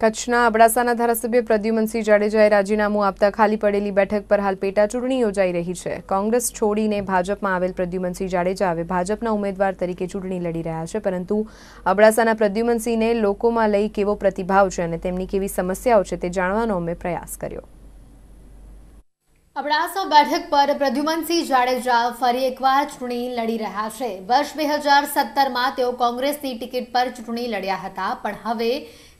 કચ્છના અબડાસાના ધારાસભ્ય પ્રદ્યુમનસિંહ જાડેજાએ રાજીનામું આપતા ખાલી પડેલી બેઠક પર હાલ પેટા ચૂંટણી યોજાઈ રહી છે। કોંગ્રેસ છોડીને ભાજપમાં આવેલ પ્રદ્યુમનસિંહ જાડેજા હવે ભાજપના ઉમેદવાર તરીકે ચૂંટણી લડી રહ્યા છે, પરંતુ અબડાસાના પ્રદ્યુમનસિંહને લોકોમાં લઈ કેવો પ્રતિભાવ છે અને તેમની કેવી સમસ્યાઓ છે તે જાણવાનો અમે પ્રયાસ કર્યો। અબડાસા બેઠક પર પ્રદ્યુમનસિંહ જાડેજા ફરી એકવાર ચૂંટણી લડી રહ્યા છે। વર્ષ 2017માં તેઓ કોંગ્રેસની ટિકિટ પર ચૂંટણી લડ્યા હતા, પણ હવે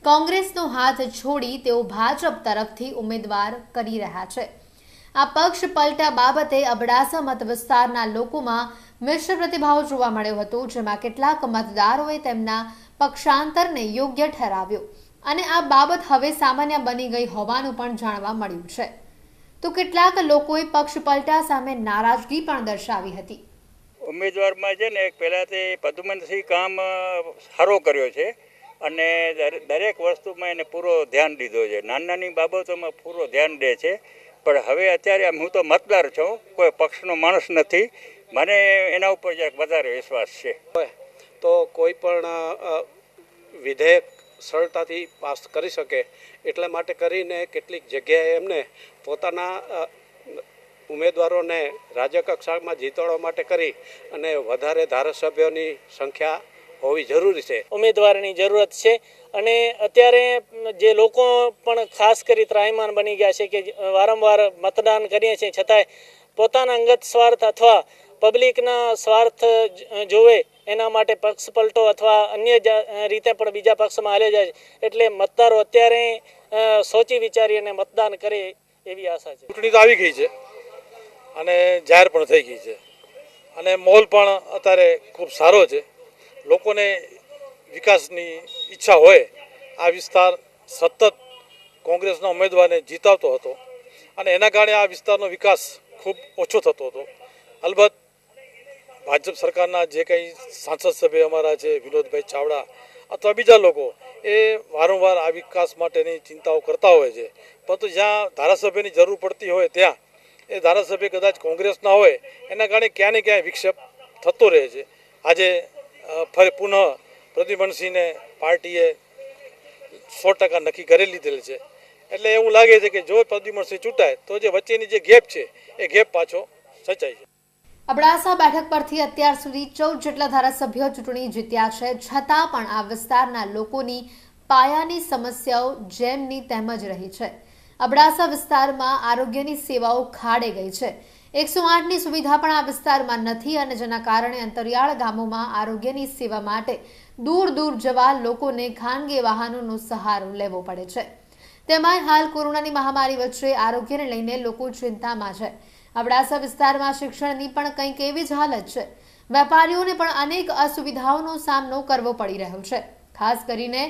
કોંગ્રેસનો હાથ છોડી તેઓ ભાજપ તરફથી ઉમેદવાર કરી રહ્યા છે। આ પક્ષ પલટા બાબતે અબડાસા મત વિસ્તારના લોકોમાં મિશ્ર પ્રતિભાવ જોવા મળ્યો હતો, જેમાં કેટલાક મતદારોએ તેમના પક્ષાંતરને યોગ્ય ઠરાવ્યો અને આ બાબત હવે સામાન્ય બની ગઈ હોવાનું પણ જાણવા મળ્યું છે। તો કેટલાક લોકોએ પક્ષ પલટા સામે નારાજગી પણ દર્શાવી હતી। ઉમેદવારમાં છે ને પહેલાંથી પ્રદ્યુમનસિંહ કામ સારો કર્યો છે અને દરેક વસ્તુમાં એને પૂરો ધ્યાન દીધો છે, નાની બાબતોમાં પૂરો ધ્યાન દે છે। પણ હવે અત્યારે હું તો મતદાર છું, કોઈ પક્ષનો માણસ નથી, મને એના ઉપર વધારે વિશ્વાસ છે। તો કોઈ પણ વિધેયક સરળતાથી પાસ કરી શકે એટલા માટે કરીને કેટલીક જગ્યાએ એમને પોતાના ઉમેદવારોને રાજ્ય કક્ષામાં જીતાડવા માટે કરી અને વધારે ધારાસભ્યોની સંખ્યા હોવી જરૂરી છે। ઉમેદવારની જરૂરત છે અને અત્યારે જે લોકો પણ ખાસ કરી ત્રાહિમામ બની ગયા છે કે વારંવાર મતદાન કરીએ છીએ છતાંય પોતાના અંગત સ્વાર્થ અથવા પબ્લિકના સ્વાર્થ જોવે એના માટે પક્ષ પલટો અથવા અન્ય રીતે પણ બીજા પક્ષમાં હાલે જાય, એટલે મતદારો અત્યારે સોચી વિચારી અને મતદાન કરે એવી આશા છે। ચૂંટણી તો આવી ગઈ છે અને જાહેર પણ થઈ ગઈ છે અને માહોલ પણ અત્યારે ખૂબ સારો છે। લોકોને વિકાસની ઈચ્છા હોય, આ વિસ્તાર સતત કોંગ્રેસના ઉમેદવારને જીતાવતો હતો અને એના કારણે આ વિસ્તારનો વિકાસ ખૂબ ઓછો થતો હતો। અલબત્ત ભાજપ સરકારના જે કંઈ સાંસદ સભ્ય અમારા છે, વિનોદભાઈ ચાવડા અથવા બીજા લોકો, એ વારંવાર આ વિકાસ માટેની ચિંતાઓ કરતા હોય છે, પરંતુ જ્યાં ધારાસભ્યની જરૂર પડતી હોય ત્યાં એ ધારાસભ્ય કદાચ કોંગ્રેસના હોય, એના કારણે ક્યાં ને ક્યાંય વિક્ષેપ થતો રહે છે। આજે ફરી પુનઃ પ્રદ્યુમનસિંહને પાર્ટીએ 100% નક્કી કરી લીધેલ છે, એટલે એવું લાગે છે કે જો પ્રદ્યુમનસિંહ ચૂંટાય તો જે વચ્ચેની જે ગેપ છે એ ગેપ પાછો સચાઈ છે। અબડાસા બેઠક પરથી અત્યાર સુધી 14 જેટલા ધારાસભ્યો ચૂંટણી જીત્યા છે, છતાં પણ આ વિસ્તારના લોકોની પાયાની સમસ્યાઓ જેમની તેમ જ રહી છે। અબડાસા વિસ્તારમાં આરોગ્યની સેવાઓ ખાડે ગઈ છે। 108ની સુવિધા પણ આ વિસ્તારમાં નથી અને જેના કારણે અંતરિયાળ ગામોમાં આરોગ્યની સેવા માટે દૂર દૂર જવા લોકોને ખાનગી વાહનોનો સહારો લેવો પડે છે। તેમાંય હાલ કોરોનાની મહામારી વચ્ચે આરોગ્યને લઈને લોકો ચિંતામાં છે। અબડાસા વિસ્તારમાં શિક્ષણની પણ કંઈક એવી જ હાલત છે। વેપારીઓને પણ અનેક અસુવિધાઓનો સામનો કરવો પડી રહ્યો છે। ખાસ કરીને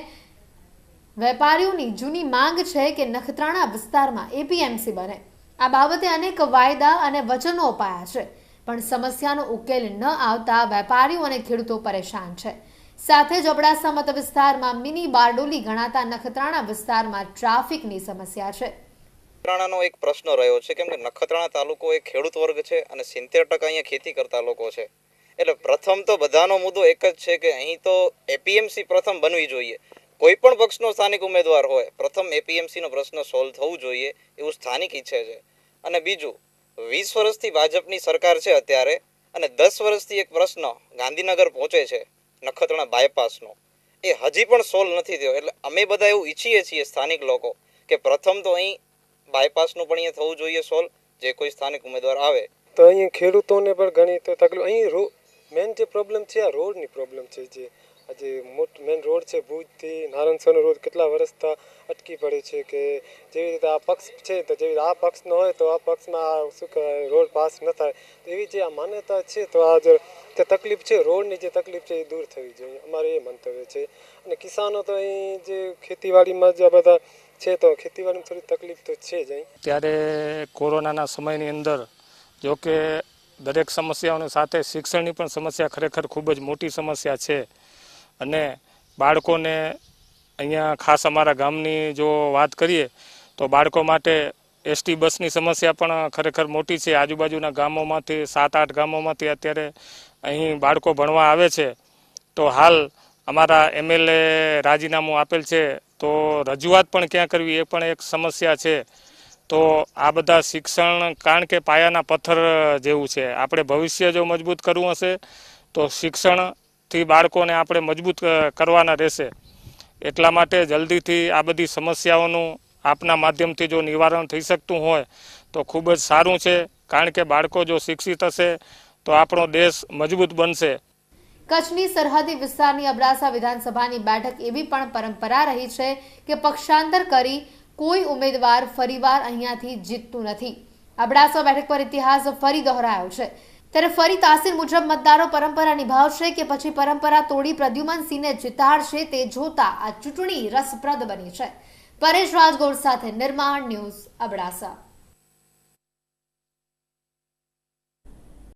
વેપારીઓની જૂની માંગ છે કે નખત્રાણા વિસ્તારમાં એપીએમસી બને। આ બાબતે અનેક વાયદા અને વચનો અપાયા છે, પણ સમસ્યાનો ઉકેલ ન આવતા વેપારીઓ અને ખેડૂતો પરેશાન છે। સાથે જ અબડાસા મત વિસ્તારમાં મિની બારડોલી ગણાતા નખત્રાણા વિસ્તારમાં ટ્રાફિકની સમસ્યા છે। નખત્રાણાનો એક પ્રશ્ન રહ્યો છે, કેમ કે નખત્રાણા તાલુકો એક ખેડૂત વર્ગ છે અને 70% અહીંયા ખેતી કરતા લોકો છે, એટલે પ્રથમ તો બધાનો મુદ્દો એક જ છે કે અહીં તો એપીએમસી પ્રથમ બનવી જોઈએ। કોઈ પણ પક્ષનો સ્થાનિક ઉમેદવાર હોય, પ્રથમ એપીએમસીનો પ્રશ્ન સોલ્વ થવું જોઈએ એવું સ્થાનિક ઈચ્છે છે। અને બીજું, 20 વર્ષથી ભાજપની સરકાર છે અત્યારે, અને 10 વર્ષથી એક પ્રશ્ન ગાંધીનગર પહોંચે છે નખત્રાણા બાયપાસનો, એ હજી પણ સોલ્વ નથી થયો। એટલે અમે બધા એવું ઈચ્છીએ છીએ સ્થાનિક લોકો કે પ્રથમ તો અહીં બાયપાસનું પણ અહીંયા થવું જોઈએ સોલ્વ, જે કોઈ સ્થાનિક ઉમેદવાર આવે તો અહીં ખેડૂતોને પણ ઘણી તો તકલીફ, અહીં મેન જે પ્રોબ્લેમ છે આ રોડની પ્રોબ્લેમ છે। જે આજે મેન રોડ છે ભુજથી નારણસરનો રોડ કેટલા વર્ષથી અટકી પડે છે કે જેવી રીતે આ પક્ષ છે તો જેવી આ પક્ષનો હોય તો આ પક્ષમાં શું કહેવાય રોડ પાસ ન થાય, તો એવી જે આ માન્યતા છે તો આ જે તકલીફ છે, રોડની જે તકલીફ છે એ દૂર થવી જોઈએ, અમારું એ મંતવ્ય છે। અને કિસાનો તો અહીં જે ખેતીવાડીમાં જ બધા છે તો ખેતીવાડીમાં થોડી તકલીફ તો છે જ અહીં। ત્યારે કોરોનાના સમયની અંદર જો કે દરેક સમસ્યાઓની સાથે શિક્ષણની પણ સમસ્યા ખરેખર ખૂબ જ મોટી સમસ્યા છે અને બાળકોને અહીંયા ખાસ અમારા ગામની જો વાત કરીએ તો બાળકો માટે એસટી બસની સમસ્યા પણ ખરેખર મોટી છે। આજુબાજુના ગામોમાંથી 7-8 ગામોમાંથી અત્યારે અહીં બાળકો ભણવા આવે છે, તો હાલ અમારા એમએલએ રાજીનામું આપેલ છે તો રજૂઆત પણ ક્યાં કરવી એ પણ એક સમસ્યા છે. તો આ બધા શિક્ષણ કારણ કે પાયાના પથ્થર જેવું છે. આપણે ભવિષ્ય જો મજબૂત કરવું હશે તો શિક્ષણથી બાળકોને આપણે મજબૂત કરવાના રહેશે. એટલા માટે જલ્દીથી આ બધી સમસ્યાઓનું આપના માધ્યમથી જો નિવારણ થઈ શકતું હોય તો ખૂબ જ સારું છે. કારણ કે બાળકો જો શિક્ષિત હશે તો આપણો દેશ મજબૂત બનશે. કચ્છની સરહદી વિસ્તારની અબડાસા વિધાનસભાની બેઠક એવી પણ પરંપરા રહી છે કે પક્ષાંતર કરી કોઈ ઉમેદવાર ફરીવાર અહીંયાથી જીતતું નથી. અબડાસા બેઠક પર ઇતિહાસ ફરી દોહરાયો છે. ત્યારે ફરી તાસીર મુજબ મતદારો પરંપરા નિભાવશે કે પછી પરંપરા તોડી પ્રદ્યુમનસિંહને જીતાડશે તે જોતા આ ચૂંટણી રસપ્રદ બની છે. પરેશ રાજગોર સાથે નિર્માણ ન્યૂઝ, અબડાસા.